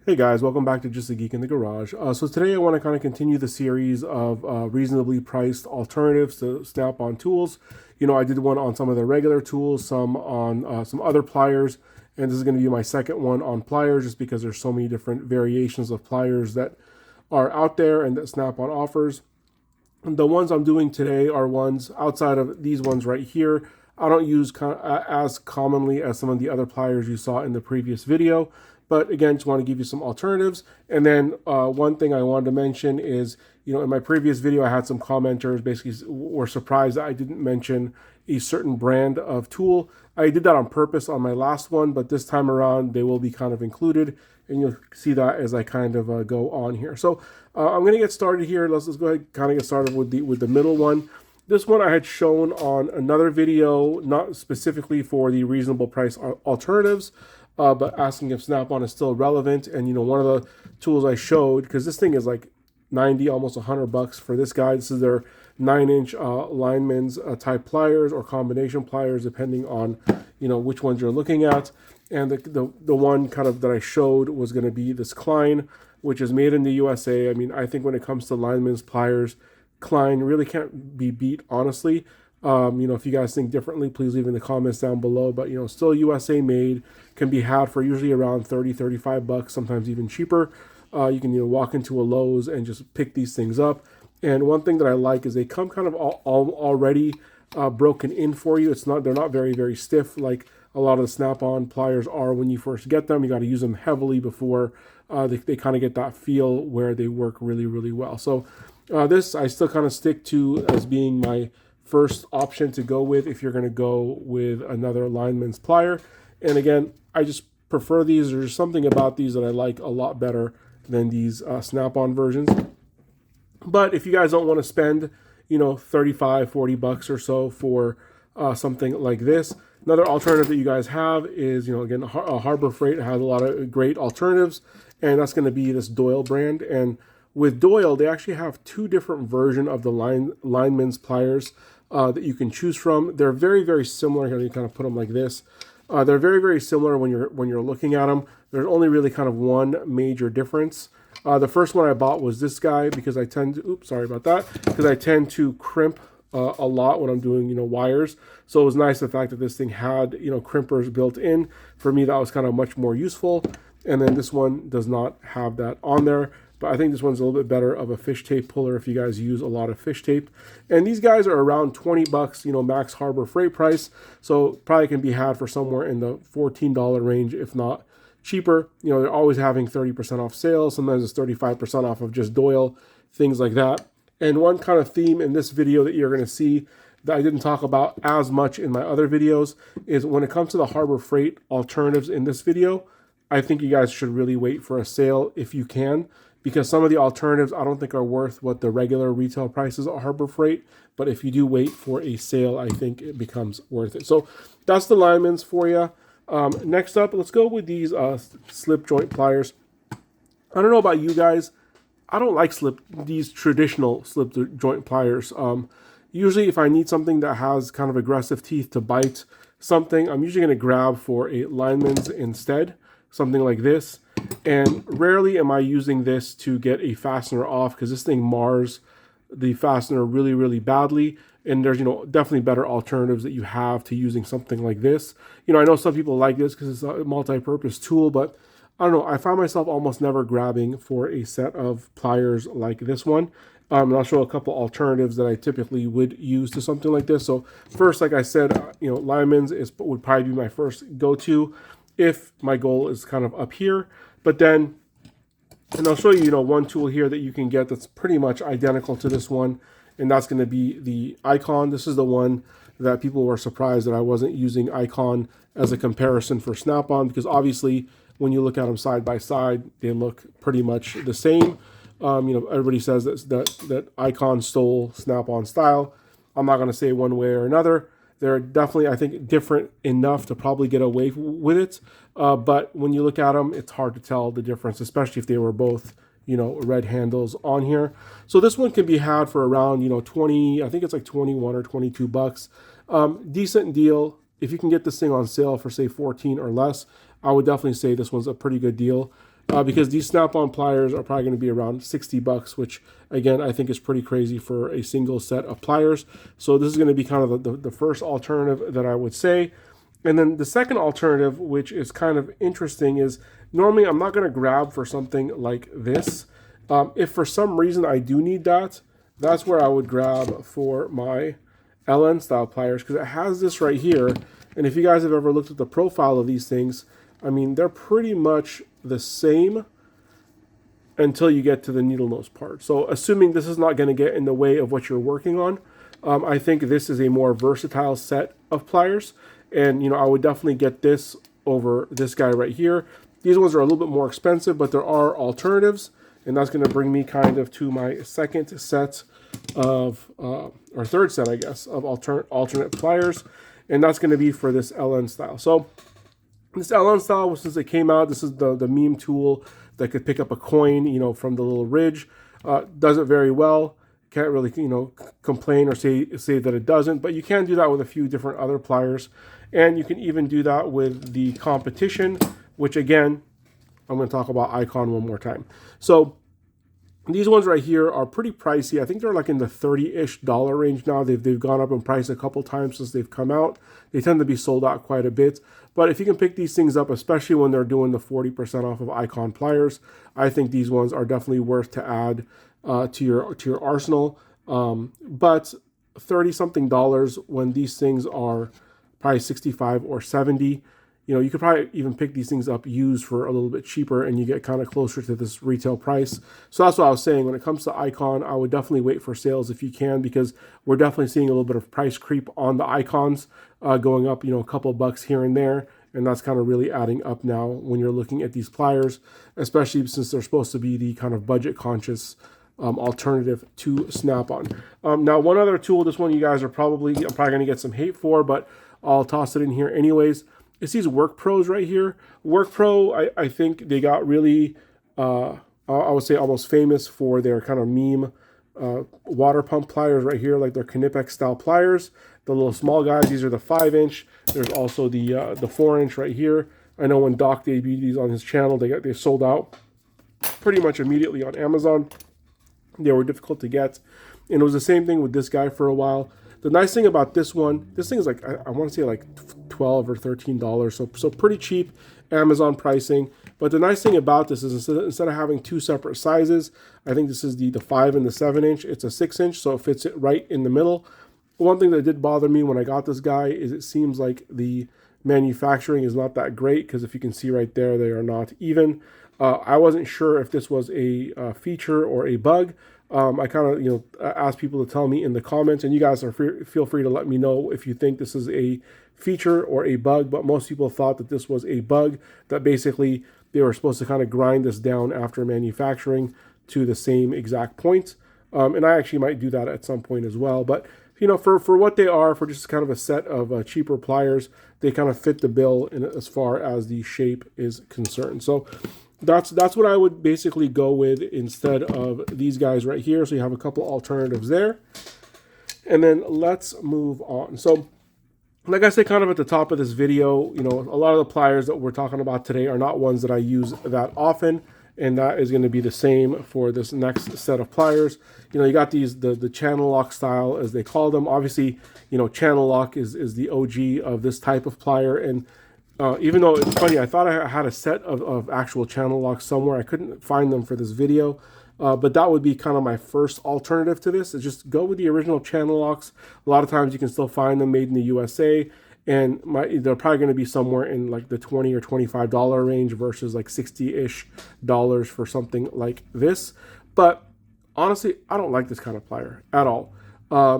Hey guys, welcome back to Just a Geek in the Garage. So today I want to kind of continue the series of reasonably priced alternatives to Snap-on tools. You know, I did one on some of the regular tools, some on some other pliers, and this is going to be my second one on pliers just because there's so many different variations of pliers that are out there and that Snap-on offers. The ones I'm doing today are ones outside of these ones right here. I don't use as commonly as some of the other pliers you saw in the previous video. But again, just want to give you some alternatives. And then one thing I wanted to mention is, you know, in my previous video, I had some commenters basically were surprised that I didn't mention a certain brand of tool. I did that on purpose on my last one, but this time around, they will be kind of included. And you'll see that as I kind of go on here. So I'm going to get started here. Let's go ahead and kind of get started with the middle one. This one I had shown on another video, not specifically for the reasonable price alternatives, but asking if Snap-on is still relevant. And, you know, one of the tools I showed, because this thing is like 90, almost $100 for this guy. This is their 9-inch Lineman's type pliers or combination pliers, depending on, you know, which ones you're looking at. And the one kind of that I showed was going to be this Klein, which is made in the USA. I mean, I think when it comes to Lineman's pliers, Klein really can't be beat, honestly. You know, if you guys think differently, please leave in the comments down below. But, you know, still USA made, can be had for usually around 30, 35 bucks, sometimes even cheaper. You can, you know, walk into a Lowe's and just pick these things up. And one thing that I like is they come kind of already broken in for you. They're not very, very stiff like a lot of the Snap-on pliers are when you first get them. You got to use them heavily before they kind of get that feel where they work really, really well. So this I still kind of stick to as being my first option to go with if you're going to go with another Lineman's plier. And again, I just prefer these. There's something about these that I like a lot better than these Snap-on versions. But if you guys don't want to spend, you know, 35, 40 bucks or so for something like this, another alternative that you guys have is, you know, again, Harbor Freight has a lot of great alternatives, and that's going to be this Doyle brand. And with Doyle, they actually have two different versions of the Lineman's pliers that you can choose from. They're very, very similar. Here, you kind of put them like this. They're very, very similar when you're looking at them. There's only really kind of one major difference. The first one I bought was this guy because I tend to, because I tend to crimp a lot when I'm doing, you know, wires. So it was nice the fact that this thing had, you know, crimpers built in. For me, that was kind of much more useful. And then this one does not have that on there. But I think this one's a little bit better of a fish tape puller if you guys use a lot of fish tape. And these guys are around 20 bucks, you know, max Harbor Freight price. So probably can be had for somewhere in the $14 range, if not cheaper. You know, they're always having 30% off sales. Sometimes it's 35% off of just Doyle, things like that. And one kind of theme in this video that you're going to see that I didn't talk about as much in my other videos is when it comes to the Harbor Freight alternatives in this video, I think you guys should really wait for a sale if you can, because some of the alternatives I don't think are worth what the regular retail prices at Harbor Freight. But if you do wait for a sale, I think it becomes worth it. So that's the Lineman's for you. Next up, let's go with these slip joint pliers. I don't know about you guys. I don't like these traditional slip joint pliers. Usually if I need something that has kind of aggressive teeth to bite something, I'm usually going to grab for a Lineman's instead, something like this. And rarely am I using this to get a fastener off because this thing mars the fastener really, really badly. And there's, you know, definitely better alternatives that you have to using something like this. You know, I know some people like this because it's a multi-purpose tool, but I don't know. I find myself almost never grabbing for a set of pliers like this one. And I'll show a couple alternatives that I typically would use to something like this. So first, like I said, you know, Lineman's would probably be my first go-to if my goal is kind of up here. But then, and I'll show you, you know, one tool here that you can get that's pretty much identical to this one, and that's going to be the Icon. This is the one that people were surprised that I wasn't using Icon as a comparison for Snap-on, because obviously when you look at them side by side, they look pretty much the same. You know, everybody says that Icon stole Snap-on style. I'm not going to say one way or another. They're definitely, I think, different enough to probably get away with it. But when you look at them, it's hard to tell the difference, especially if they were both, you know, red handles on here. So this one can be had for around, you know, 20, I think it's like 21 or 22 bucks. Decent deal. If you can get this thing on sale for, say, 14 or less, I would definitely say this one's a pretty good deal. because these snap-on pliers are probably going to be around 60 bucks, which again, I think is pretty crazy for a single set of pliers. So this is going to be kind of the first alternative that I would say. And then the second alternative, which is kind of interesting, is normally I'm not going to grab for something like this. If for some reason I do need that, that's where I would grab for my LN style pliers, because it has this right here. And if you guys have ever looked at the profile of these things, I mean, they're pretty much the same until you get to the needle nose part. So assuming this is not going to get in the way of what you're working on, I think this is a more versatile set of pliers. And, you know, I would definitely get this over this guy right here. These ones are a little bit more expensive, but there are alternatives. And that's going to bring me kind of to my second set of, or third set, I guess, of alternate pliers. And that's going to be for this LN style. So this LN style, since it came out, this is the meme tool that could pick up a coin, you know, from the little ridge. Does it very well. Can't really, you know, complain or say that it doesn't. But you can do that with a few different other pliers. And you can even do that with the competition, which again, I'm going to talk about Icon one more time. So these ones right here are pretty pricey. I think they're like in the $30-ish range now. They've gone up in price a couple times since they've come out. They tend to be sold out quite a bit. But if you can pick these things up, especially when they're doing the 40% off of Icon pliers, I think these ones are definitely worth to add to your arsenal. But $30-something when these things are probably 65 or 70. You know, you could probably even pick these things up used for a little bit cheaper, and you get kind of closer to this retail price. So that's what I was saying. When it comes to Icon, I would definitely wait for sales if you can, because we're definitely seeing a little bit of price creep on the Icons, going up, you know, a couple bucks here and there. And that's kind of really adding up now when you're looking at these pliers, especially since they're supposed to be the kind of budget conscious alternative to Snap-on. Now, one other tool, this one you guys are I'm probably going to get some hate for, but I'll toss it in here anyways. It's these WORKPROs right here. WORKPRO, I think they got really, I would say almost famous for their kind of meme water pump pliers right here, like their Knipex style pliers. The little small guys, these are the 5-inch. There's also the 4-inch right here. I know when Doc debuted these on his channel, they sold out pretty much immediately on Amazon. They were difficult to get. And it was the same thing with this guy for a while. The nice thing about this one, this thing is like, I want to say like $12 or $13, so pretty cheap Amazon pricing. But the nice thing about this is instead of having two separate sizes, I think this is the 5 and the 7-inch. It's a 6-inch, so it fits it right in the middle. One thing that did bother me when I got this guy is it seems like the manufacturing is not that great, because if you can see right there, they are not even. I wasn't sure if this was a feature or a bug. I kind of, you know, asked people to tell me in the comments, and you guys are feel free to let me know if you think this is a feature or a bug. But most people thought that this was a bug, that basically they were supposed to kind of grind this down after manufacturing to the same exact point. And I actually might do that at some point as well. But, you know, for what they are, for just kind of a set of cheaper pliers, they kind of fit the bill as far as the shape is concerned. So that's what I would basically go with instead of these guys right here. So you have a couple alternatives there. And then let's move on. So like I said, kind of at the top of this video, you know, a lot of the pliers that we're talking about today are not ones that I use that often. And that is going to be the same for this next set of pliers. You know, you got these, the channel lock style, as they call them. Obviously, you know, channel lock is the OG of this type of plier. And even though it's funny, I thought I had a set of actual channel locks somewhere. I couldn't find them for this video. But that would be kind of my first alternative to this, is just go with the original channel locks. A lot of times you can still find them made in the USA. And they're probably going to be somewhere in like the $20 or $25 range versus like $60-ish for something like this. But honestly, I don't like this kind of plier at all.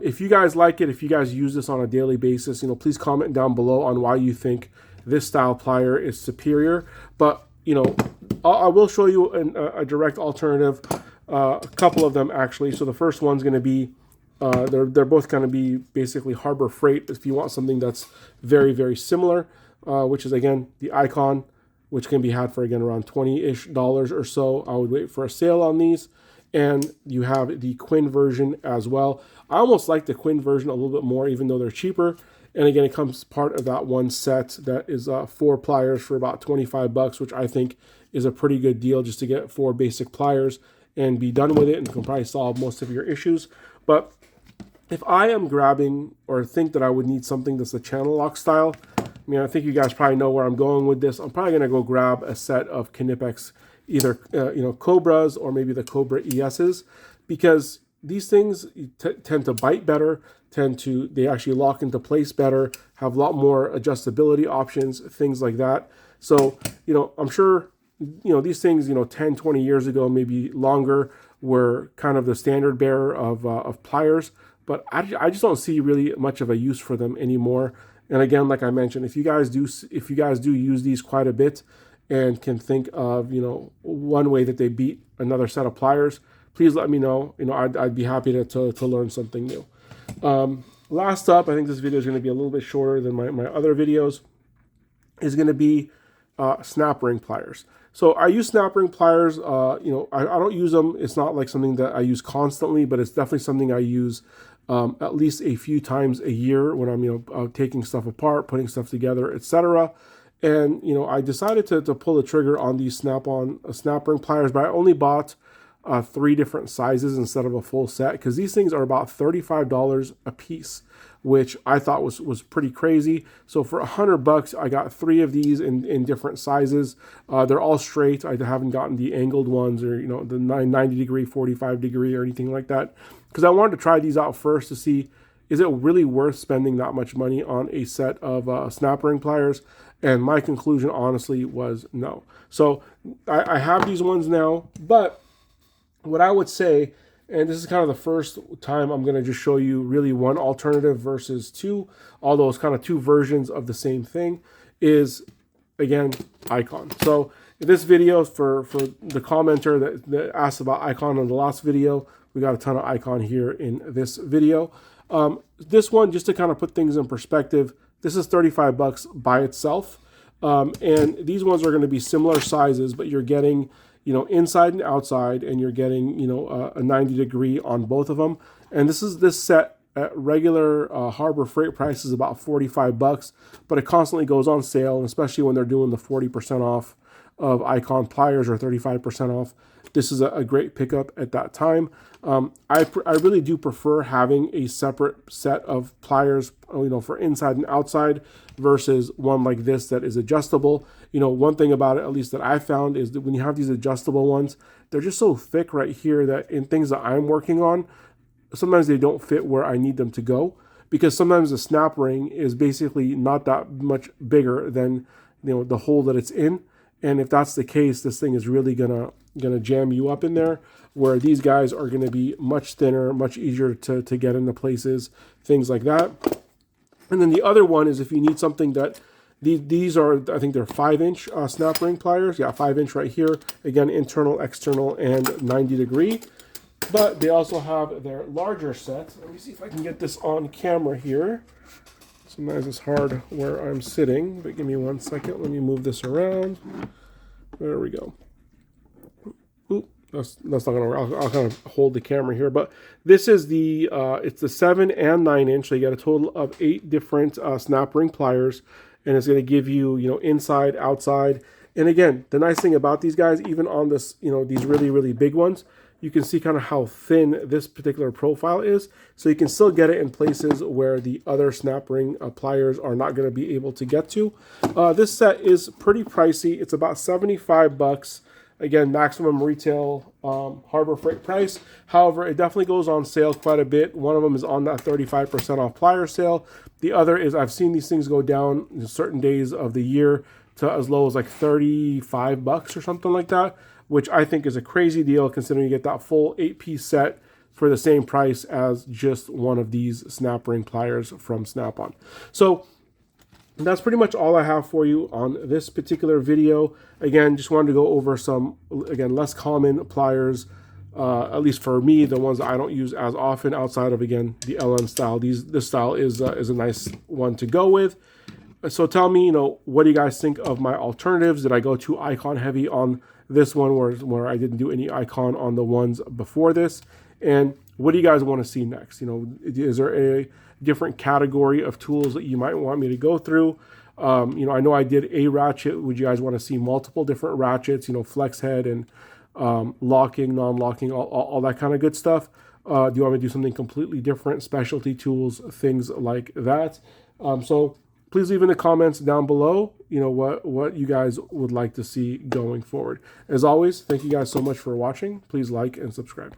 If you guys like it, if you guys use this on a daily basis, you know, please comment down below on why you think this style plier is superior. But, you know, I will show you a direct alternative, a couple of them actually. So the first one's going to be, they're both going to be basically Harbor Freight if you want something that's very, very similar, which is, again, the Icon, which can be had for, again, around $20-ish or so. I would wait for a sale on these. And you have the Quinn version as well. I almost like the Quinn version a little bit more, even though they're cheaper. And again, it comes part of that one set that is 4 pliers for about 25 bucks, which I think is a pretty good deal just to get 4 basic pliers and be done with it, and can probably solve most of your issues. But if I am grabbing or think that I would need something that's a channel lock style, I mean, I think you guys probably know where I'm going with this. I'm probably going to go grab a set of Knipex, either Cobras or maybe the Cobra ESs, because these things tend to bite better, they actually lock into place better, have a lot more adjustability options, things like that. So, I'm sure, these things, 10, 20 years ago, maybe longer, were kind of the standard bearer of pliers, but I just don't see really much of a use for them anymore. And again, like I mentioned, if you guys do use these quite a bit and can think of, one way that they beat another set of pliers, please let me know. I'd be happy to learn something new. Last up, I think this video is going to be a little bit shorter than my other videos, is going to be snap ring pliers. So I use snap ring pliers. I don't use them. It's not like something that I use constantly, but it's definitely something I use at least a few times a year when I'm taking stuff apart, putting stuff together, etc. And I decided to pull the trigger on these snap ring pliers, but I only bought 3 different sizes instead of a full set, because these things are about $35 a piece, which I thought was pretty crazy. So for $100, I got 3 of these in different sizes. They're all straight. I haven't gotten the angled ones or the 90 degree, 45 degree or anything like that, because I wanted to try these out first to see, is it really worth spending that much money on a set of snap ring pliers? And my conclusion, honestly, was no. So I have these ones now, but what I would say, and this is kind of the first time I'm going to just show you really one alternative versus 2, although it's kind of 2 versions of the same thing, is, again, Icon. So in this video, for the commenter that asked about Icon in the last video, we got a ton of Icon here in this video. This one, just to kind of put things in perspective, this is 35 bucks by itself. And these ones are going to be similar sizes, but you're getting inside and outside, and you're getting, a 90 degree on both of them. And this set at regular Harbor Freight price is about 45 bucks, but it constantly goes on sale, and especially when they're doing the 40% off of Icon pliers or 35% off. This is a great pickup at that time. I really do prefer having a separate set of pliers, for inside and outside versus one like this that is adjustable. One thing about it, at least that I found, is that when you have these adjustable ones, they're just so thick right here that in things that I'm working on, sometimes they don't fit where I need them to go, because sometimes the snap ring is basically not that much bigger than the hole that it's in. And if that's the case, this thing is really gonna jam you up in there, where these guys are gonna be much thinner, much easier to get into places, things like that. And then the other one is if you need something that, these are, I think they're 5-inch snap ring pliers. Yeah, 5-inch right here. Again, internal, external, and 90 degree. But they also have their larger set. Let me see if I can get this on camera here. Sometimes it's hard where I'm sitting, but give me 1 second. Let me move this around. There we go. Oop, that's not gonna work. I'll kind of hold the camera here, but this is it's the 7 and 9 inch. So you got a total of 8 different snap ring pliers, and it's going to give you, inside, outside. And again, the nice thing about these guys, even on this, these really, really big ones, you can see kind of how thin this particular profile is. So you can still get it in places where the other snap ring pliers are not going to be able to get to. This set is pretty pricey. It's about 75 bucks. Again, maximum retail Harbor Freight price. However, it definitely goes on sale quite a bit. One of them is on that 35% off plier sale. The other is, I've seen these things go down in certain days of the year to as low as like 35 bucks or something like that, which I think is a crazy deal considering you get that full 8-piece set for the same price as just one of these snap ring pliers from Snap-on. So that's pretty much all I have for you on this particular video. Again, just wanted to go over some, again, less common pliers, at least for me, the ones that I don't use as often outside of, again, the LN style. This style is a nice one to go with. So tell me, what do you guys think of my alternatives? Did I go too icon heavy on this one where I didn't do any icon on the ones before this? And what do you guys want to see next? You know, is there a different category of tools that you might want me to go through? You know, I know I did a ratchet. Would you guys want to see multiple different ratchets? You know, flex head and locking, non-locking, all that kind of good stuff. Do you want me to do something completely different? Specialty tools, things like that. So please leave in the comments down below, you know, what you guys would like to see going forward. As always, thank you guys so much for watching. Please like and subscribe.